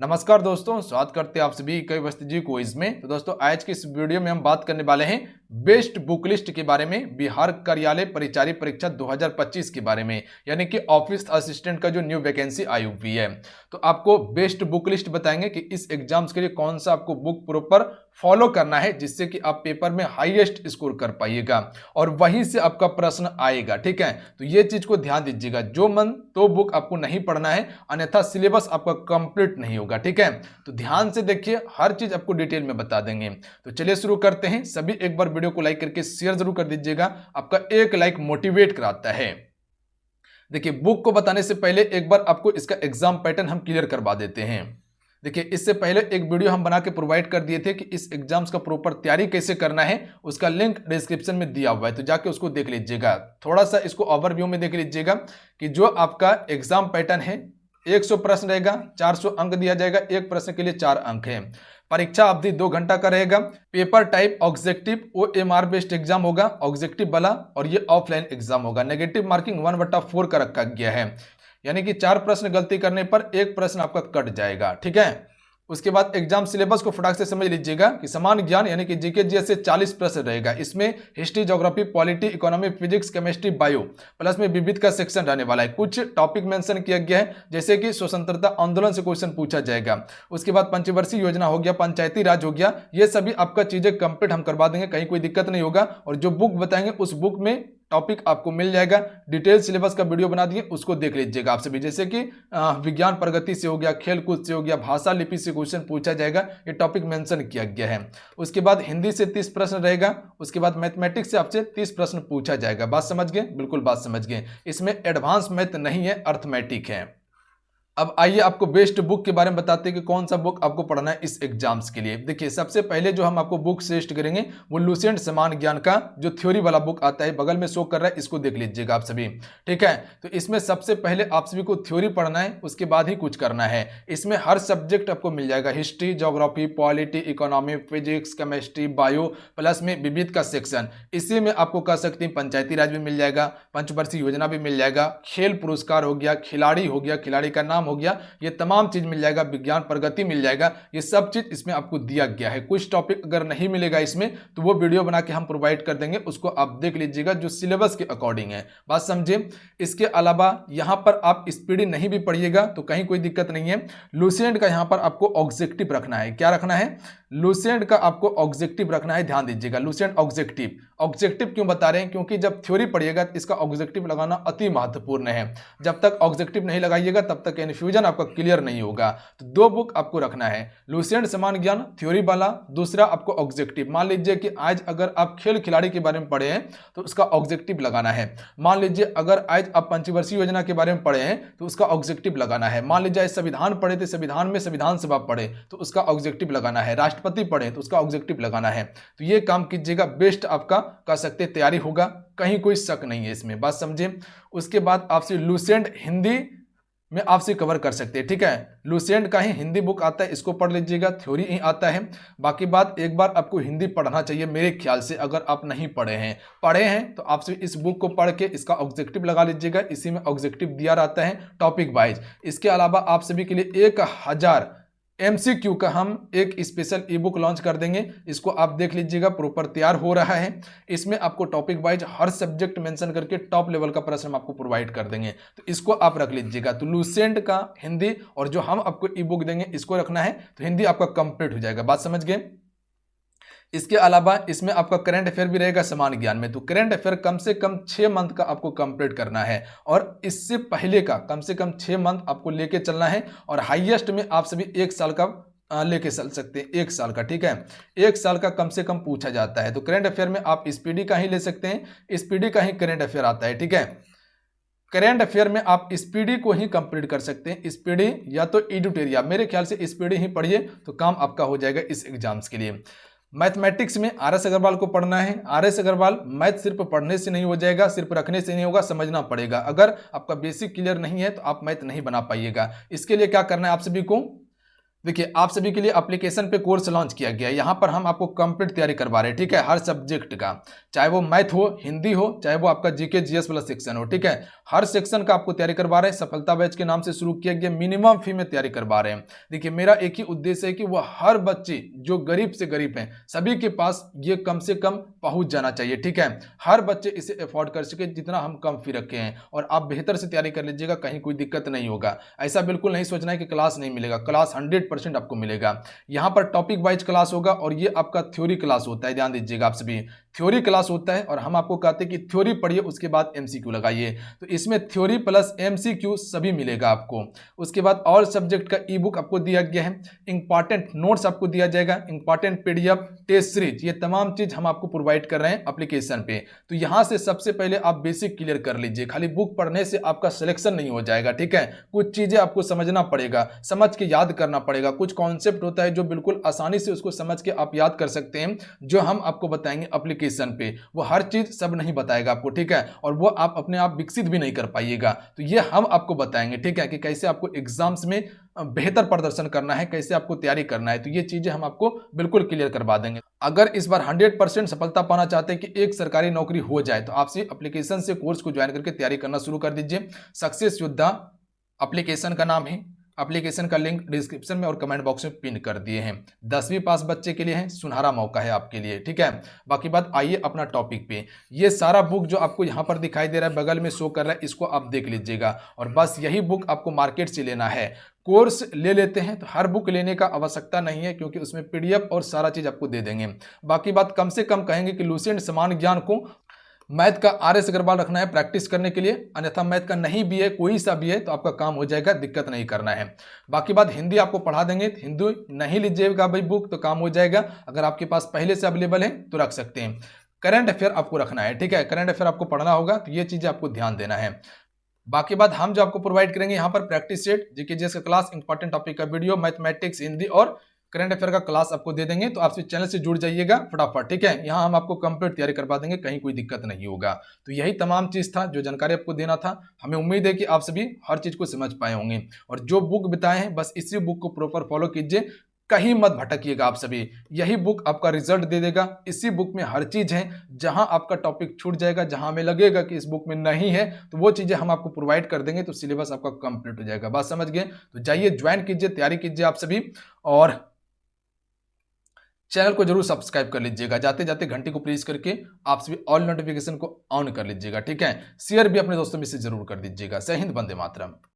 नमस्कार दोस्तों, स्वागत करते हैं आप सभी कई वस्ती जी क्विज में। तो दोस्तों आज की इस वीडियो में हम बात करने वाले हैं बेस्ट बुक लिस्ट के बारे में, बिहार कार्यालय परिचारी परीक्षा 2025 के बारे में, यानी कि ऑफिस असिस्टेंट का जो न्यू वैकेंसी आई हुई है। तो आपको बेस्ट बुक लिस्ट बताएंगे कि इस एग्जाम्स के लिए कौन सा आपको बुक प्रॉपर फॉलो करना है जिससे कि आप पेपर में हाईएस्ट स्कोर कर पाइएगा और वहीं से आपका प्रश्न आएगा। ठीक है, तो ये चीज को ध्यान दीजिएगा, जो मन तो बुक आपको नहीं पढ़ना है, अन्यथा सिलेबस आपका कंप्लीट नहीं होगा। ठीक है, तो ध्यान से देखिए, हर चीज आपको डिटेल में बता देंगे। तो चलिए शुरू करते हैं। सभी एक बार वीडियो को लाइक करके शेयर जरूर कर दीजिएगा, आपका एक लाइक मोटिवेट कराता है। देखिए, बुक को बताने से पहले एक बार आपको इसका एग्जाम पैटर्न हम क्लियर करवा देते हैं। देखिए, इससे पहले एक वीडियो हम बना के प्रोवाइड कर दिए थे कि इस एग्जाम्स का प्रॉपर तैयारी कैसे करना है, उसका लिंक डिस्क्रिप्शन में दिया हुआ है, तो जाके उसको देख लीजिएगा। थोड़ा सा इसको ओवरव्यू में देख लीजिएगा कि जो आपका एग्जाम पैटर्न है, 100 प्रश्न रहेगा, 400 अंक दिया जाएगा, एक प्रश्न के लिए 4 अंक है। परीक्षा अवधि 2 घंटा का रहेगा। Paper type objective OMR based exam होगा, ऑब्जेक्टिव वाला, और ये ऑफलाइन एग्जाम होगा। नेगेटिव मार्किंग 1/4 का रखा गया है, यानी कि 4 प्रश्न गलती करने पर 1 प्रश्न आपका कट जाएगा। ठीक है, उसके बाद एग्जाम सिलेबस को फटाक से समझ लीजिएगा कि समान ज्ञान यानी कि जीके जीएस से 40 प्रश्न रहेगा। इसमें history, geography, polity, economy, physics, chemistry, bio, plus में विविध का सेक्शन रहने वाला है। कुछ टॉपिक मेंशन किया गया है, जैसे कि स्वतंत्रता आंदोलन से क्वेश्चन पूछा जाएगा। उसके बाद पंचवर्षीय योजना हो गया, पंचायती राज हो गया, ये सभी आपका चीजें कंप्लीट हम करवा देंगे, कहीं कोई दिक्कत नहीं होगा। और जो बुक बताएंगे उस बुक में टॉपिक आपको मिल जाएगा। डिटेल सिलेबस का वीडियो बना दिए, उसको देख लीजिएगा आप सभी। जैसे कि विज्ञान प्रगति से हो गया, खेल कूद से हो गया, भाषा लिपि से क्वेश्चन पूछा जाएगा, ये टॉपिक मेंशन किया गया है। उसके बाद हिंदी से 30 प्रश्न रहेगा। उसके बाद मैथमेटिक्स से आपसे 30 प्रश्न पूछा जाएगा। बात समझ गए? बिल्कुल बात समझ गए। इसमें एडवांस मैथ नहीं है, अर्थमेटिक है। अब आइए आपको बेस्ट बुक के बारे में बताते हैं कि कौन सा बुक आपको पढ़ना है इस एग्जाम्स के लिए। देखिए, सबसे पहले जो हम आपको बुक सजेस्ट करेंगे वो लुसेंट समान ज्ञान का जो थ्योरी वाला बुक आता है, बगल में शो कर रहा है, इसको देख लीजिएगा आप सभी। ठीक है, तो इसमें सबसे पहले आप सभी को थ्योरी पढ़ना है, उसके बाद ही कुछ करना है। इसमें हर सब्जेक्ट आपको मिल जाएगा, history, geography, polity, economy, physics, chemistry, bio, plus में विविध का सेक्शन। इसी में आपको कह सकते हैं पंचायती राज भी मिल जाएगा, पंचवर्षीय योजना भी मिल जाएगा, खेल पुरस्कार हो गया, खिलाड़ी हो गया, खिलाड़ी का नाम हो गया, ये तमाम चीज मिल जाएगा, विज्ञान प्रगति मिल जाएगा। ये सब चीज इसमें आपको दिया गया है। कुछ टॉपिक अगर नहीं मिलेगा इसमें तो वो वीडियो बना के हम प्रोवाइड कर देंगे, उसको आप देख लीजिएगा जो सिलेबस के अकॉर्डिंग है। बात समझे? इसके अलावा यहां पर आप स्पीडी नहीं भी पढ़िएगा तो कहीं कोई दिक्कत नहीं है। लुसेंट का यहां पर आपको ऑब्जेक्टिव रखना है। क्या रखना है? लुसेंट का आपको ऑब्जेक्टिव रखना है। ध्यान दीजिएगा, लुसेंट ऑब्जेक्टिव। ऑब्जेक्टिव क्यों बता रहे हैं? क्योंकि जब थ्योरी पढ़िएगा तो इसका ऑब्जेक्टिव लगाना अति महत्वपूर्ण है। जब तक ऑब्जेक्टिव नहीं लगाइएगा तब तक कन्फ्यूजन आपका क्लियर नहीं होगा। तो 2 बुक आपको रखना है, लुसेंट समान ज्ञान थ्योरी वाला, दूसरा आपको ऑब्जेक्टिव। मान लीजिए कि आज अगर आप खेल खिलाड़ी के बारे में पढ़े हैं तो उसका ऑब्जेक्टिव लगाना है। मान लीजिए अगर आज आप पंचवर्षीय योजना के बारे में पढ़े हैं तो उसका ऑब्जेक्टिव लगाना है। मान लीजिए आज संविधान पढ़े थे, संविधान में संविधान सभा पढ़े तो उसका ऑब्जेक्टिव लगाना है। राष्ट्रपति पढ़े तो उसका ऑब्जेक्टिव लगाना है। तो ये काम कीजिएगा, बेस्ट आपका कह सकते तैयारी होगा, कहीं कोई शक नहीं है इसमें। बात समझे? उसके बाद आपसे लुसेंट हिंदी में आपसे कवर कर सकते हैं। ठीक है, लुसेंट का ही हिंदी बुक आता है, इसको पढ़ लीजिएगा, थ्योरी ही आता है। बाकी बात, एक बार आपको हिंदी पढ़ना चाहिए मेरे ख्याल से। अगर आप नहीं पढ़े हैं तो आपसे इस बुक को पढ़ के इसका ऑब्जेक्टिव लगा लीजिएगा। इसी में ऑब्जेक्टिव दिया रहता है टॉपिक वाइज। इसके अलावा आप सभी के लिए 1000 MCQ का हम एक स्पेशल ई बुक लॉन्च कर देंगे, इसको आप देख लीजिएगा, प्रॉपर तैयार हो रहा है। इसमें आपको टॉपिक वाइज हर सब्जेक्ट मेंशन करके टॉप लेवल का प्रश्न हम आपको प्रोवाइड कर देंगे, तो इसको आप रख लीजिएगा। तो लुसेंट का हिंदी और जो हम आपको ई बुक देंगे इसको रखना है, तो हिंदी आपका कंप्लीट हो जाएगा। बात समझ गए? इसके अलावा इसमें आपका करंट अफेयर भी रहेगा समान ज्ञान में। तो करंट अफेयर कम से कम 6 मंथ का आपको कंप्लीट करना है और इससे पहले का कम से कम 6 मंथ आपको लेके चलना है। और हाईएस्ट में आप सभी 1 साल का लेके चल सकते हैं, 1 साल का। ठीक है, 1 साल का कम से कम पूछा जाता है। तो करंट अफेयर में आप स्पीडी का ही ले सकते हैं, स्पीडी का ही करंट अफेयर आता है। ठीक है, करंट अफेयर में आप स्पीडी को ही कंप्लीट कर सकते हैं, स्पीडी या तो एडिटोरिया। मेरे ख्याल से स्पीडी ही पढ़िए तो काम आपका हो जाएगा इस एग्जाम्स के लिए। मैथमेटिक्स में RS अग्रवाल को पढ़ना है। RS अग्रवाल मैथ सिर्फ पढ़ने से नहीं हो जाएगा, सिर्फ रखने से नहीं होगा, समझना पड़ेगा। अगर आपका बेसिक क्लियर नहीं है तो आप मैथ नहीं बना पाइएगा। इसके लिए क्या करना है आप सभी को? देखिए आप सभी के लिए एप्लीकेशन पे कोर्स लॉन्च किया गया है। यहाँ पर हम आपको कंप्लीट तैयारी करवा रहे हैं, ठीक है, हर सब्जेक्ट का, चाहे वो मैथ हो, हिंदी हो, चाहे वो आपका जीके जीएस वाला सेक्शन हो, ठीक है, हर सेक्शन का आपको तैयारी करवा रहे हैं। सफलता बैच के नाम से शुरू किया गया, मिनिमम फी में तैयारी करवा रहे हैं। देखिए मेरा एक ही उद्देश्य है कि वह हर बच्चे जो गरीब से गरीब हैं सभी के पास ये कम से कम पहुंच जाना चाहिए, ठीक है, हर बच्चे इसे अफोर्ड कर सके जितना हम कम फी रखे हैं, और आप बेहतर से तैयारी कर लीजिएगा, कहीं कोई दिक्कत नहीं होगा। ऐसा बिल्कुल नहीं सोचना है कि क्लास नहीं मिलेगा, क्लास 100% आपको मिलेगा। यहाँ पर टॉपिक वाइज क्लास होगा और ये आपका थ्योरी क्लास होता है, ध्यान दीजिएगा आप सभी, थ्योरी क्लास होता है। और हम आपको कहते हैं कि थ्योरी पढ़िए, उसके बाद एमसीक्यू लगाइए, तो इसमें थ्योरी प्लस एमसीक्यू सभी मिलेगा आपको। उसके बाद और सब्जेक्ट का ई बुक आपको दिया गया है, इंपॉर्टेंट नोट्स आपको दिया जाएगा, इंपॉर्टेंट पीडीएफ, टेस्ट सीरीज, ये तमाम चीज हम आपको प्रोवाइड कर रहे हैं एप्लीकेशन पे। तो यहां से सबसे पहले आप बेसिक क्लियर कर लीजिए, खाली बुक पढ़ने से आपका सिलेक्शन नहीं हो जाएगा, ठीक है, कुछ चीजें आपको समझना पड़ेगा, समझ के याद करना पड़ेगा। कुछ कॉन्सेप्ट होता है जो बिल्कुल आसानी से उसको समझ के आप याद कर सकते हैं, जो हम आपको बताएंगे एप्लीकेशन पे। वो हर चीज सब नहीं बताएगा आपको, ठीक है, और वो आप अपने आप विकसित भी नहीं कर पाइएगा। तो ये हम आपको बताएंगे, ठीक है, कि कैसे आपको एग्जाम्स में बेहतर प्रदर्शन करना है, कैसे आपको तैयारी करना है। तो ये चीजें हम आपको बिल्कुल क्लियर करवा देंगे। अगर इस बार 100% सफलता पाना चाहते हैं कि एक सरकारी नौकरी हो जाए, तो आपसे एप्लीकेशन से कोर्स को ज्वाइन करके तैयारी करना शुरू कर दीजिए। सक्सेस योद्धा एप्लीकेशन का नाम है, एप्लीकेशन का लिंक डिस्क्रिप्शन में और कमेंट बॉक्स में पिन कर दिए हैं। 10वीं पास बच्चे के लिए है, सुनहरा मौका है आपके लिए, ठीक है। बाकी बात आइए अपना टॉपिक पे। ये सारा बुक जो आपको यहाँ पर दिखाई दे रहा है, बगल में शो कर रहा है, इसको आप देख लीजिएगा, और बस यही बुक आपको मार्केट से लेना है। कोर्स ले लेते हैं तो हर बुक लेने का आवश्यकता नहीं है, क्योंकि उसमें पीडीएफ और सारा चीज आपको दे देंगे। बाकी बात कम से कम कहेंगे कि लुसेंट समान ज्ञान को मैथ का आर.एस. अग्रवाल रखना है प्रैक्टिस करने के लिए, अन्यथा मैथ का नहीं भी है, कोई सा भी है, तो आपका काम हो जाएगा, दिक्कत नहीं करना है। बाकी बात हिंदी आपको पढ़ा देंगे, तो हिंदी नहीं लीजिएगा भाई बुक तो काम हो जाएगा। अगर आपके पास पहले से अवेलेबल है तो रख सकते हैं। करंट अफेयर आपको रखना है, ठीक है, करंट अफेयर आपको पढ़ना होगा, तो ये चीजें आपको ध्यान देना है। बाकी बात हम जो आपको प्रोवाइड करेंगे यहाँ पर प्रैक्टिस सेट, जीके जीएस का क्लास, इंपॉर्टेंट टॉपिक का वीडियो, मैथमेटिक्स, हिंदी और करंट अफेयर का क्लास आपको दे देंगे। तो आप चैनल से जुड़ जाइएगा फटाफट, ठीक है, यहाँ हम आपको कंप्लीट तैयारी करवा देंगे, कहीं कोई दिक्कत नहीं होगा। तो यही तमाम चीज था जो जानकारी आपको देना था। हमें उम्मीद है कि आप सभी हर चीज को समझ पाए होंगे, और जो बुक बताए हैं बस इसी बुक को प्रॉपर फॉलो कीजिए, कहीं मत भटकिएगा आप सभी। यही बुक आपका रिजल्ट दे देगा। इसी बुक में हर चीज है, जहां आपका टॉपिक छूट जाएगा, जहां हमें लगेगा कि इस बुक में नहीं है, तो वो चीजें हम आपको प्रोवाइड कर देंगे, तो सिलेबस आपका कंप्लीट हो जाएगा। बात समझ गए? तो जाइए ज्वाइन कीजिए, तैयारी कीजिए आप सभी, और चैनल को जरूर सब्सक्राइब कर लीजिएगा। जाते जाते घंटी को प्रेस करके आप सभी ऑल नोटिफिकेशन को ऑन कर लीजिएगा, ठीक है। शेयर भी अपने दोस्तों में से जरूर कर दीजिएगा। जय हिंद, वंदे मातरम।